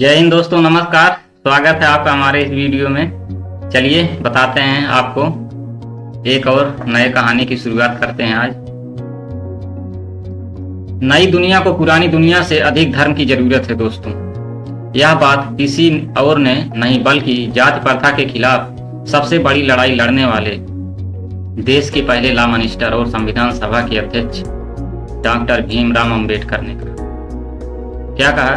जय हिंद दोस्तों, नमस्कार। स्वागत है आपका हमारे इस वीडियो में। चलिए बताते हैं आपको, एक और नए कहानी की शुरुआत करते हैं आज। नई दुनिया को पुरानी दुनिया से अधिक धर्म की जरूरत है दोस्तों। यह बात किसी और ने नहीं बल्कि जाति प्रथा के खिलाफ सबसे बड़ी लड़ाई लड़ने वाले देश के पहले लॉ मिनिस्टर और संविधान सभा के अध्यक्ष डॉक्टर भीमराव अंबेडकर ने कहा। क्या कहा?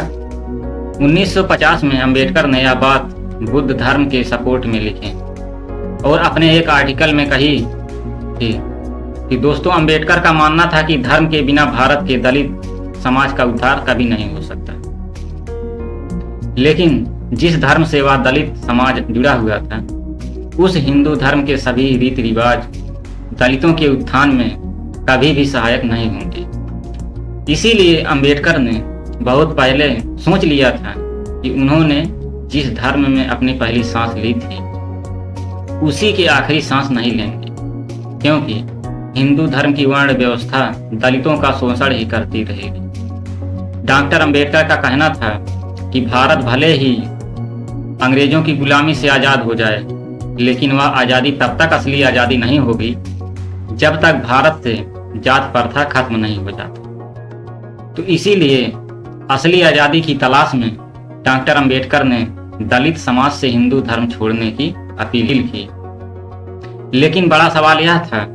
1950 में अंबेडकर ने यह बात बुद्ध धर्म के सपोर्ट में लिखी और अपने एक आर्टिकल में कही थी कि दोस्तों, अंबेडकर का मानना था कि धर्म के बिना भारत के दलित समाज का उद्धार कभी नहीं हो सकता। लेकिन जिस धर्म से वह दलित समाज जुड़ा हुआ था, उस हिंदू धर्म के सभी रीति रिवाज दलितों के उत्थान में कभी भी सहायक नहीं होंगे। इसीलिए अंबेडकर ने बहुत पहले सोच लिया था कि उन्होंने जिस धर्म में अपनी पहली सांस ली थी, उसी की आखिरी सांस नहीं लेंगे, क्योंकि हिंदू धर्म की वर्ण व्यवस्था दलितों का शोषण ही करती रहेगी। डॉक्टर अंबेडकर का कहना था कि भारत भले ही अंग्रेजों की गुलामी से आज़ाद हो जाए, लेकिन वह आज़ादी तब तक असली आज़ादी नहीं होगी जब तक भारत से जात प्रथा खत्म नहीं हो जाती। तो इसीलिए असली आज़ादी की तलाश में डॉक्टर अंबेडकर ने दलित समाज से हिंदू धर्म छोड़ने की अपील की। लेकिन बड़ा सवाल यह था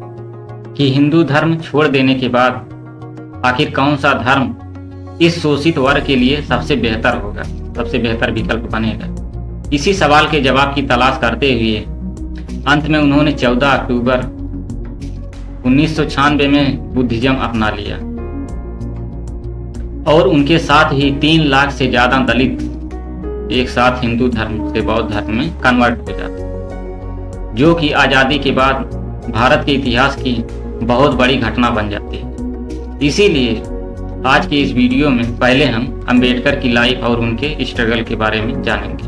कि हिंदू धर्म छोड़ देने के बाद आखिर कौन सा धर्म इस शोषित वर्ग के लिए सबसे बेहतर होगा, सबसे बेहतर विकल्प बनेगा। इसी सवाल के जवाब की तलाश करते हुए अंत में उन्होंने 14 अक्टूबर 1996 में बुद्धिज्म अपना लिया और उनके साथ ही 3 लाख से ज्यादा दलित एक साथ हिंदू धर्म से बौद्ध धर्म में कन्वर्ट हो जाते, जो कि आज़ादी के बाद भारत के इतिहास की बहुत बड़ी घटना बन जाती है। इसीलिए आज के इस वीडियो में पहले हम अंबेडकर की लाइफ और उनके स्ट्रगल के बारे में जानेंगे,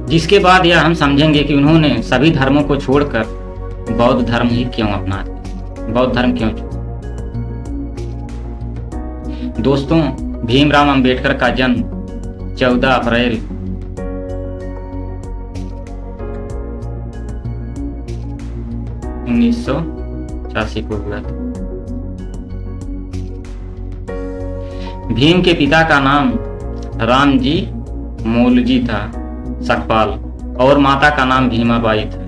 जिसके बाद यह हम समझेंगे कि उन्होंने सभी धर्मों को छोड़कर बौद्ध धर्म ही क्यों अपना लिया, बौद्ध धर्म क्यों चुना। दोस्तों, भीमराव अंबेडकर का जन्म 14 अप्रैल 1986 को हुआ था। भीम के पिता का नाम रामजी मोलजी था सकपाल और माता का नाम भीमाबाई था।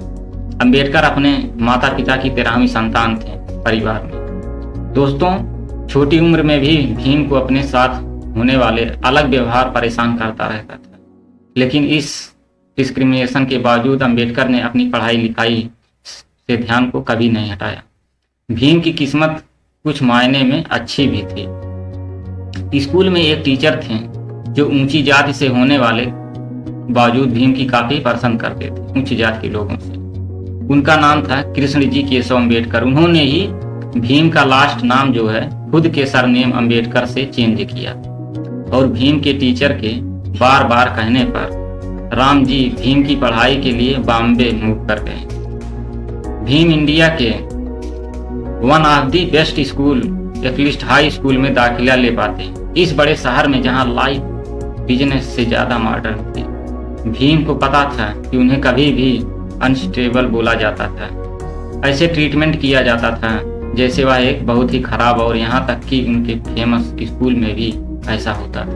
अंबेडकर अपने माता पिता की 13वीं संतान थे परिवार में। दोस्तों, छोटी उम्र में भी भीम को अपने साथ होने वाले अलग व्यवहार परेशान करता रहता था, लेकिन इस डिस्क्रिमिनेशन के बावजूद अंबेडकर ने अपनी पढ़ाई लिखाई से ध्यान को कभी नहीं हटाया। भीम की किस्मत कुछ मायने में अच्छी भी थी। स्कूल में एक टीचर थे जो ऊंची जाति से होने वाले बावजूद भीम की काफी पसंद करते थे, उच्च जाति के लोगों से। उनका नाम था कृष्ण जी केशव अंबेडकर। उन्होंने ही भीम का लास्ट नाम जो है खुद के सरनेम अंबेडकर से चेंज किया और भीम के टीचर के बार बार कहने पर राम जी भीम की पढ़ाई के लिए बॉम्बे मूव कर गए। भीम इंडिया के one of the best school, at least high school में दाखिला ले पाते, इस बड़े शहर में जहां लाइफ बिजनेस से ज्यादा मॉडर्न थी। भीम को पता था कि उन्हें कभी भी अनस्टेबल बोला जाता था, ऐसे ट्रीटमेंट किया जाता था जैसे वह एक बहुत ही खराब, और यहाँ तक कि उनके फेमस स्कूल में भी ऐसा होता था।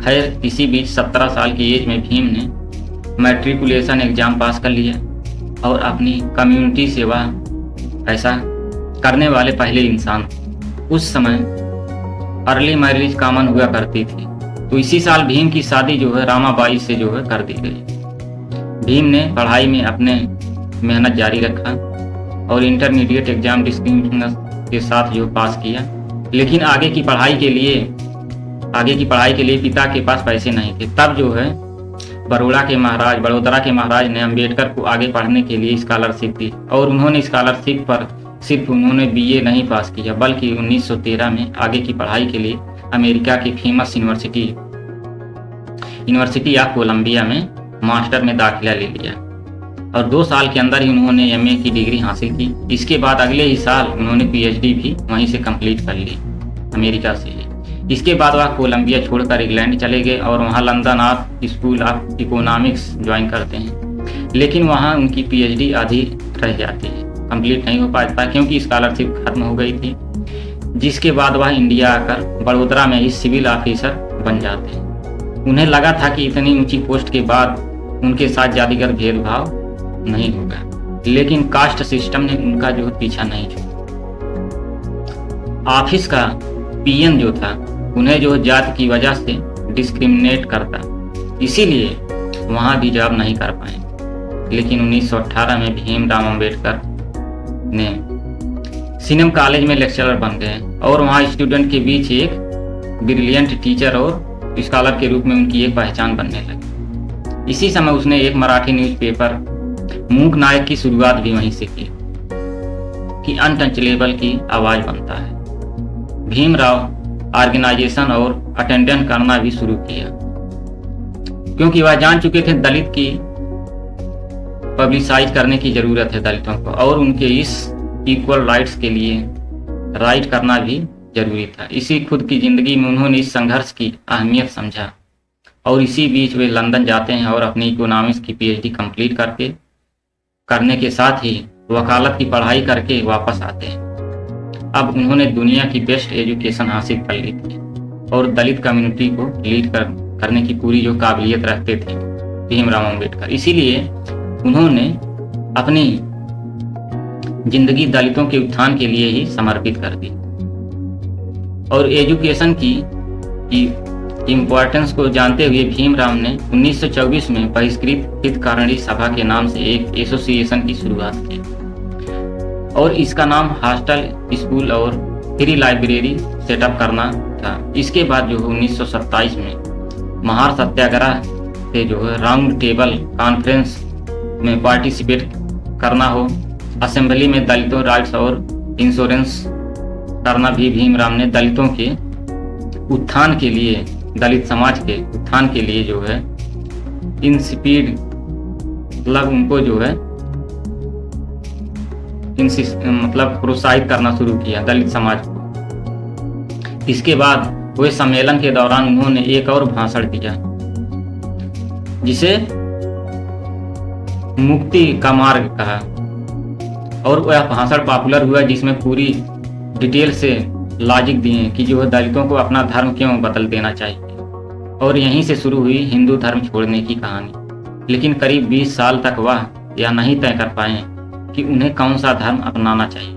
खैर, इसी बीच 17 साल की एज में भीम ने मैट्रिकुलेशन एग्जाम पास कर लिया और अपनी कम्युनिटी से वह ऐसा करने वाले पहले इंसान। उस समय अर्ली मैरिज कॉमन हुआ करती थी, तो इसी साल भीम की शादी जो है रामाबाई से जो है कर दी गई। भीम ने पढ़ाई में अपने मेहनत जारी रखा और इंटरमीडिएट एग्जाम डिस्टिंक्शन के साथ जो पास किया, लेकिन आगे की पढ़ाई के लिए पिता के पास पैसे नहीं थे। तब जो है बड़ोदरा के महाराज ने अंबेडकर को आगे पढ़ने के लिए स्कॉलरशिप दी और उन्होंने स्कॉलरशिप पर सिर्फ उन्होंने बीए नहीं पास किया, बल्कि 1913 में आगे की पढ़ाई के लिए अमेरिका की फेमस यूनिवर्सिटी ऑफ कोलंबिया में मास्टर में दाखिला ले लिया और 2 साल के अंदर ही उन्होंने एमए की डिग्री हासिल की। इसके बाद अगले ही साल उन्होंने पीएचडी भी वहीं से कंप्लीट कर ली, अमेरिका से ही। इसके बाद वह कोलंबिया छोड़कर इंग्लैंड चले गए और वहाँ London of school of economics join करते हैं, लेकिन वहाँ उनकी पीएचडी आधी रह जाती है, कंप्लीट नहीं हो पाता क्योंकि स्कॉलरशिप खत्म हो गई थी। जिसके बाद वह इंडिया आकर बड़ोदरा में ही सिविल ऑफिसर बन जाते हैं। उन्हें लगा था कि इतनी ऊंची पोस्ट के बाद उनके साथ जातिगत भेदभाव नहीं होगा, लेकिन कास्ट सिस्टम ने उनका जो पीछा नहीं छोड़ा। ऑफिस का पीएन जो था उन्हें जो जाति की वजह से डिस्क्रिमिनेट करता, इसीलिए वहाँ भी जॉब नहीं कर पाए। लेकिन 1918 में भीमराव अंबेडकर ने सीनम कॉलेज में लेक्चरर बन गए और वहाँ स्टूडेंट के बीच एक ब्रिलियंट टीचर और स्कॉलर के रूप में उनकी एक पहचान बनने लगी। इसी समय उसने एक मराठी न्यूज़पेपर मूक नायक की शुरुआत भी वहीं से की कि अनटचलेबल की आवाज बनता है। भीमराव ऑर्गेनाइजेशन और अटेंडेंट करना भी शुरू किया क्योंकि वह जान चुके थे दलित की पब्लिसाइज करने की जरूरत है दलितों को, और उनके इस इक्वल राइट्स के लिए राइट करना भी जरूरी था। इसी खुद की जिंदगी में उन्होंने इस संघर्ष की अहमियत समझा और इसी बीच वे लंदन जाते हैं और अपनी इकोनॉमिक्स की पीएचडी कंप्लीट करने के साथ ही वकालत की पढ़ाई करके वापस आते हैं। अब उन्होंने दुनिया की बेस्ट एजुकेशन हासिल कर ली थी और दलित कम्युनिटी को लीड करने की पूरी जो काबिलियत रखते थे भीमराव अंबेडकर, इसीलिए उन्होंने अपनी जिंदगी दलितों के उत्थान के लिए ही समर्पित कर दी और एजुकेशन की इम्पोर्टेंस को जानते हुए भीमराव ने 1924 में बहिष्कृत हितकारिणी सभा के नाम से एक एसोसिएशन की शुरुआत की और इसका नाम हॉस्टल, स्कूल और फ्री लाइब्रेरी सेटअप करना था। इसके बाद जो 1927 में महार सत्याग्रह से जो है राउंड टेबल कॉन्फ्रेंस में पार्टिसिपेट करना हो, असेंबली में दलितों राइट्स और इंश्योरेंस करना भी भीमराव ने दलितों के उत्थान के लिए, दलित समाज के उत्थान के लिए जो है इंस्पीड मतलब उनको जो है मतलब प्रोत्साहित करना शुरू किया दलित समाज को। इसके बाद वे सम्मेलन के दौरान उन्होंने एक और भाषण दिया जिसे मुक्ति का मार्ग कहा और वह भाषण पॉपुलर हुआ, जिसमें पूरी डिटेल से लॉजिक दिए कि जो दलितों को अपना धर्म क्यों बदल देना चाहिए और यहीं से शुरू हुई हिंदू धर्म छोड़ने की कहानी। लेकिन करीब 20 साल तक वह यह नहीं तय कर पाए कि उन्हें कौन सा धर्म अपनाना चाहिए।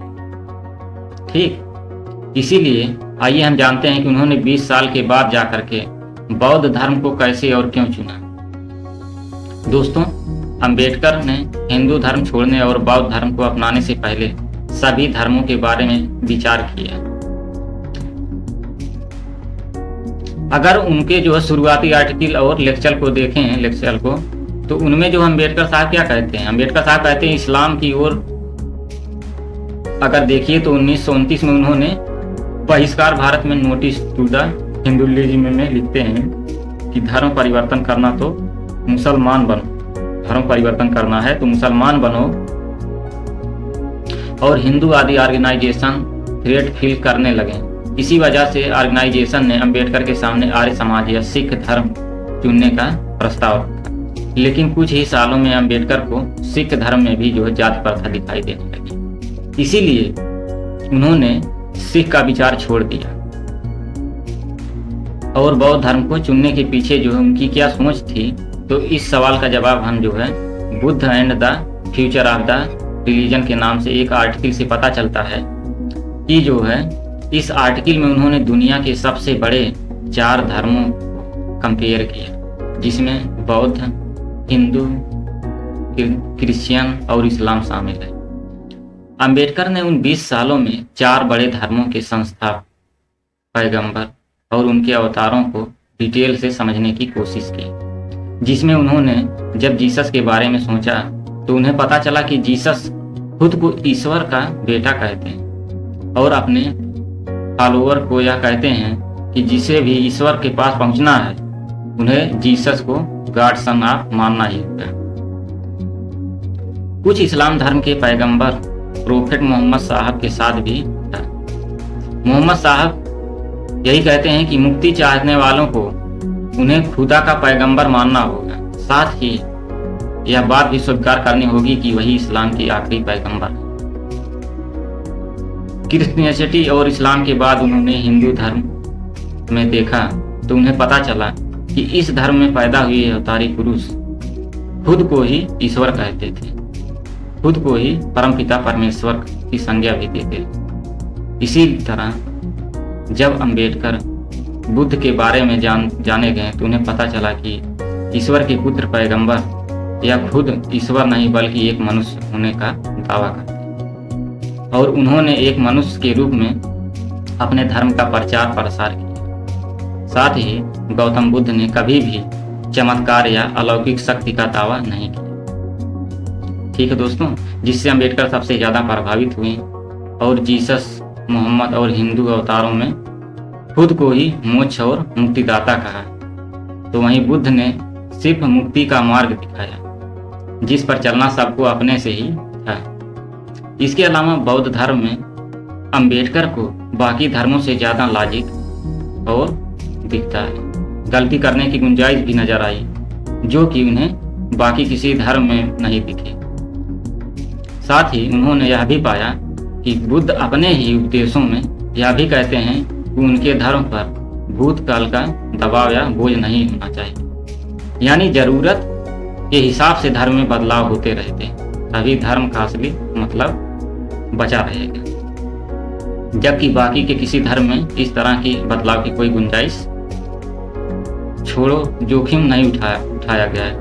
ठीक, इसीलिए आइए हम जानते हैं कि उन्होंने 20 साल के बाद जाकर के बौद्ध धर्म को कैसे और क्यों चुना। दोस्तों, अंबेडकर ने हिंदू धर्म छोड़ने और बौद्ध धर्म को अपनाने से पहले सभी धर्मों के बारे में विचार किया। अगर उनके जो शुरुआती आर्टिकल और लेक्चर को देखें लेक्चर को, तो उनमें जो अंबेडकर साहब क्या कहते हैं, अंबेडकर साहब कहते हैं इस्लाम की ओर अगर देखिए तो 1929 में उन्होंने बहिष्कार भारत में नोटिस टू द हिंदुइज्म में लिखते हैं कि धर्म परिवर्तन करना तो मुसलमान बनो, धर्म परिवर्तन करना है तो मुसलमान बनो, और हिंदू आदि ऑर्गेनाइजेशन थ्रेट फील करने लगे। इसी वजह से ऑर्गेनाइजेशन ने अंबेडकर के सामने आर्य समाज या सिख धर्म चुनने का प्रस्ताव रखा। लेकिन कुछ ही सालों में अंबेडकर को सिख धर्म में भी जो है जाति प्रथा दिखाई देने लगी, इसीलिए उन्होंने सिख का विचार छोड़ दिया और बौद्ध धर्म को चुनने के पीछे जो है उनकी क्या सोच थी। तो इस सवाल का जवाब हम जो है Buddha and the future of the religion के नाम से एक आर्टिकल से पता चलता है कि जो है इस आर्टिकल में उन्होंने दुनिया के सबसे बड़े 4 धर्मों को कंपेयर किया, जिसमें बौद्ध, हिंदू, क्रिश्चियन और इस्लाम शामिल है। अंबेडकर ने उन 20 सालों में 4 बड़े धर्मों के संस्थापक, पैगंबर और उनके अवतारों को डिटेल से समझने की कोशिश की, जिसमें उन्होंने जब जीसस के बारे में सोचा तो उन्हें पता चला कि जीसस खुद को ईश्वर का बेटा कहते हैं और अपने फॉलोअर को यह कहते हैं कि जिसे भी ईश्वर के पास पहुंचना है उन्हें जीसस को गॉड सन ऑफ मानना ही होगा। कुछ इस्लाम धर्म के पैगंबर प्रोफेट मोहम्मद साहब के साथ भी था। मोहम्मद साहब यही कहते हैं कि मुक्ति चाहने वालों को उन्हें खुदा का पैगंबर मानना होगा। साथ ही यह बात भी स्वीकार करनी होगी कि वही इस्लाम की आखिरी पैगंबर है। क्रिश्चियनिटी और इस्लाम के बाद उन्होंने हिंदू धर्म में देखा तो उन्हें पता चला कि इस धर्म में पैदा हुए अवतारी पुरुष खुद को ही ईश्वर कहते थे, खुद को ही परमपिता परमेश्वर की संज्ञा भी देते थे। इसी तरह जब अंबेडकर बुद्ध के बारे में जाने गए तो उन्हें पता चला कि ईश्वर के पुत्र पैगंबर या खुद ईश्वर नहीं बल्कि एक मनुष्य होने का दावा करते, और उन्होंने एक मनुष्य के रूप में अपने धर्म का प्रचार प्रसार किया। साथ ही गौतम बुद्ध ने कभी भी चमत्कार या अलौकिक शक्ति का दावा नहीं किया। ठीक है दोस्तों, जिससे अंबेडकर सबसे ज़्यादा प्रभावित हुए और जीसस, मोहम्मद और हिंदू अवतारों में खुद को ही मोक्ष और मुक्तिदाता कहा, तो वहीं बुद्ध ने सिर्फ मुक्ति का मार्ग दिखाया जिस पर चलना सबको अपने से ही था। इसके अलावा बौद्ध धर्म में अंबेडकर को बाकी धर्मों से ज़्यादा लॉजिक और दिखता है, गलती करने की गुंजाइश भी नजर आई जो कि उन्हें बाकी किसी धर्म में नहीं दिखे। साथ ही उन्होंने यह भी पाया कि बुद्ध अपने ही उपदेशों में यह भी कहते हैं कि उनके धर्म पर भूतकाल का दबाव या बोझ नहीं होना चाहिए, यानी जरूरत के हिसाब से धर्म में बदलाव होते रहते, तभी धर्म का असली मतलब बचा रहेगा, जबकि बाकी के किसी धर्म में इस तरह की बदलाव की कोई गुंजाइश छोड़ो जोखिम नहीं उठाया गया है।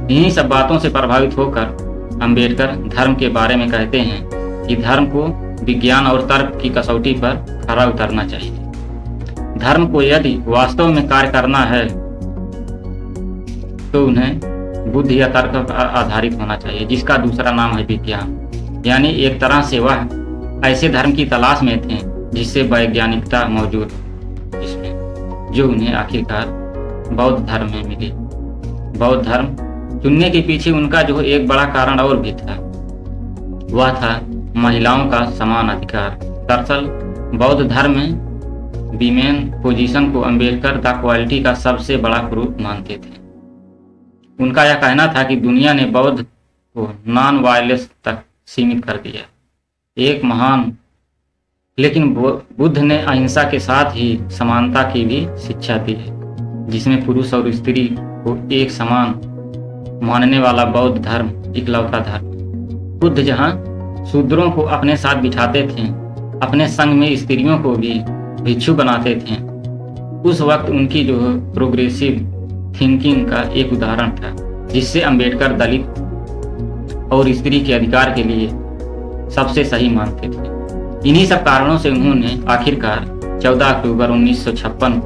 इन्हीं सब बातों से प्रभावित होकर अंबेडकर धर्म के बारे में कहते हैं कि धर्म को विज्ञान और तर्क की कसौटी पर खरा उतरना चाहिए। धर्म को यदि वास्तव में कार्य करना है तो उन्हें बुद्धि या तर्क पर आधारित होना चाहिए, जिसका दूसरा नाम है विज्ञान। यानी एक तरह से वह ऐसे धर्म की तलाश में थे जिससे वैज्ञानिकता मौजूद हो, जिसमें जो उन्हें आखिरकार बौद्ध धर्म में मिली। बौद्ध धर्म चुनने के पीछे उनका जो एक बड़ा कारण और भी था, वह था महिलाओं का समान अधिकार। दरअसल बौद्ध धर्म में वीमेन पोजीशन को अंबेडकर द क्वालिटी का सबसे बड़ा प्रूफ मानते थे। उनका यह कहना था कि दुनिया ने बौद्ध को नॉन वायलेंस तक सीमित कर दिया, एक महान, लेकिन बुद्ध ने अहिंसा के साथ ही समानता की भी शिक्षा दी है, जिसमें पुरुष और स्त्री को एक समान मानने वाला बौद्ध धर्म इकलौता धर्म। बुद्ध जहाँ शूद्रों को अपने साथ बिठाते थे, अपने संग में स्त्रियों को भी भिक्षु बनाते थे, उस वक्त उनकी जो प्रोग्रेसिव थिंकिंग का एक उदाहरण था, जिससे अंबेडकर दलित और स्त्री के अधिकार के लिए सबसे सही मानते थे। इन्हीं सब कारणों से उन्होंने आखिरकार 14 अक्टूबर 1956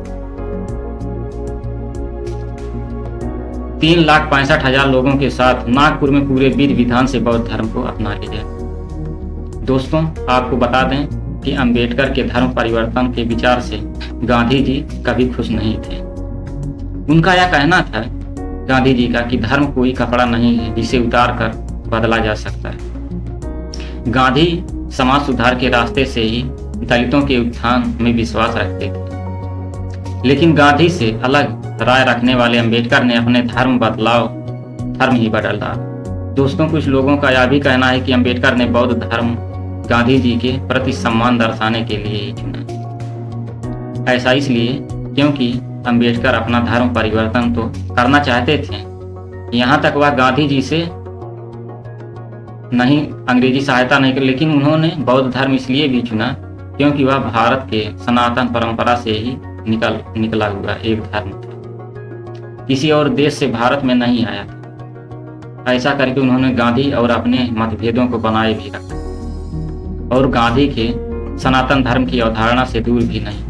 3,65,000 लोगों के साथ नागपुर में पूरे विधि विधान से बौद्ध धर्म को अपना लिया। दोस्तों, आपको बता दें कि अंबेडकर के धर्म परिवर्तन के विचार से गांधी जी कभी खुश नहीं थे। उनका यह कहना था गांधी जी का कि धर्म कोई कपड़ा नहीं है जिसे उतार कर बदला जा सकता है। गांधी समाज सुधार के रास्ते से ही दलितों के उत्थान में विश्वास रखते थे, लेकिन गांधी से अलग राय रखने वाले अंबेडकर ने अपने धर्म ही बदल डाला। दोस्तों, कुछ लोगों का यह भी कहना है कि अंबेडकर ने बौद्ध धर्म गांधी जी के प्रति सम्मान दर्शाने के लिए ही चुना। ऐसा इसलिए क्योंकि अंबेडकर अपना धर्म परिवर्तन तो करना चाहते थे, यहाँ तक वह गांधी जी से नहीं अंग्रेजी सहायता नहीं, लेकिन उन्होंने बौद्ध धर्म इसलिए भी चुना क्योंकि वह भारत के सनातन परंपरा से ही निकला हुआ एक धर्म था, किसी और देश से भारत में नहीं आया था। ऐसा करके उन्होंने गांधी और अपने मतभेदों को बनाए भी रखा और गांधी के सनातन धर्म की अवधारणा से दूर भी नहीं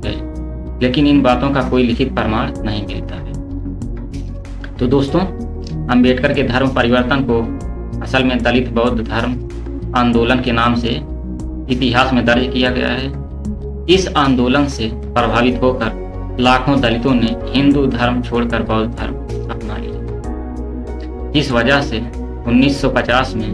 गए, लेकिन इन बातों का कोई लिखित प्रमाण नहीं मिलता है। तो दोस्तों, अंबेडकर के धर्म परिवर्तन को असल में दलित बौद्ध धर्म आंदोलन के नाम से इतिहास में दर्ज किया गया है। इस आंदोलन से प्रभावित होकर लाखों दलितों ने हिंदू धर्म छोड़कर बौद्ध धर्म अपना लिया। इस वजह से 1950 में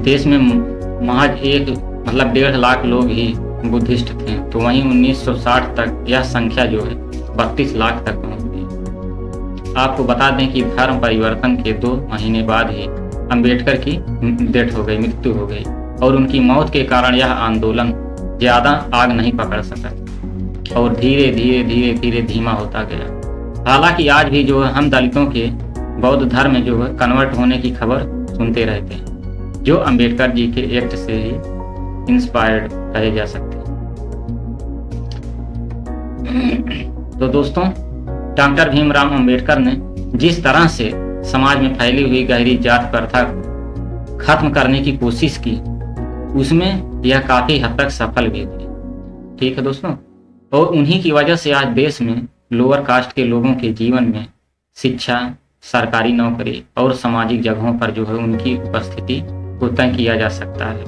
देश में महज 1.5 लाख लोग ही बुद्धिस्ट थे, तो वहीं 1960 तक यह संख्या जो है 32 लाख तक पहुंच गई। आपको बता दें कि धर्म परिवर्तन के 2 महीने बाद ही अंबेडकर की डेथ हो गई, मृत्यु हो गई, और उनकी मौत के कारण यह आंदोलन ज़्यादा आग नहीं पकड़ सका और धीरे धीरे धीरे धीरे धीमा होता गया। हालांकि आज भी जो है हम दलितों के बौद्ध धर्म में जो है कन्वर्ट होने की खबर सुनते रहते हैं, जो अंबेडकर जी के एक्ट से ही इंस्पायर्ड कहे जा सकते हैं। तो दोस्तों, डॉक्टर भीमराव अंबेडकर ने जिस तरह से समाज में फैली हुई गहरी जात प्रथा खत्म करने की कोशिश की, उसमें यह काफी हद तक सफल भी थी। ठीक है दोस्तों, और उन्हीं की वजह से आज देश में लोअर कास्ट के लोगों के जीवन में शिक्षा, सरकारी नौकरी और सामाजिक जगहों पर जो है उनकी उपस्थिति को तय किया जा सकता है।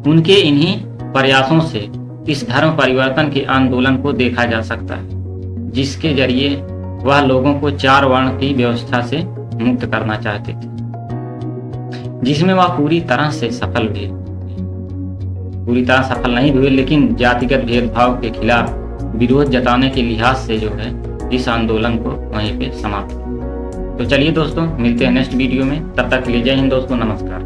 उनके इन्हीं प्रयासों से इस धर्म परिवर्तन के आंदोलन को देखा जा सकता है, जिसके जरिए वह लोगों को 4 वर्ण की व्यवस्था से मुक्त करना चाहते थे, जिसमें वह पूरी तरह से सफल भी, पूरी तरह सफल नहीं हुए, लेकिन जातिगत भेदभाव के खिलाफ विरोध जताने के लिहाज से जो है इस आंदोलन को वहीं पे समाप्त किया। तो चलिए दोस्तों, मिलते हैं नेक्स्ट वीडियो में, तब तक के लिए जय हिंद दोस्तों, नमस्कार।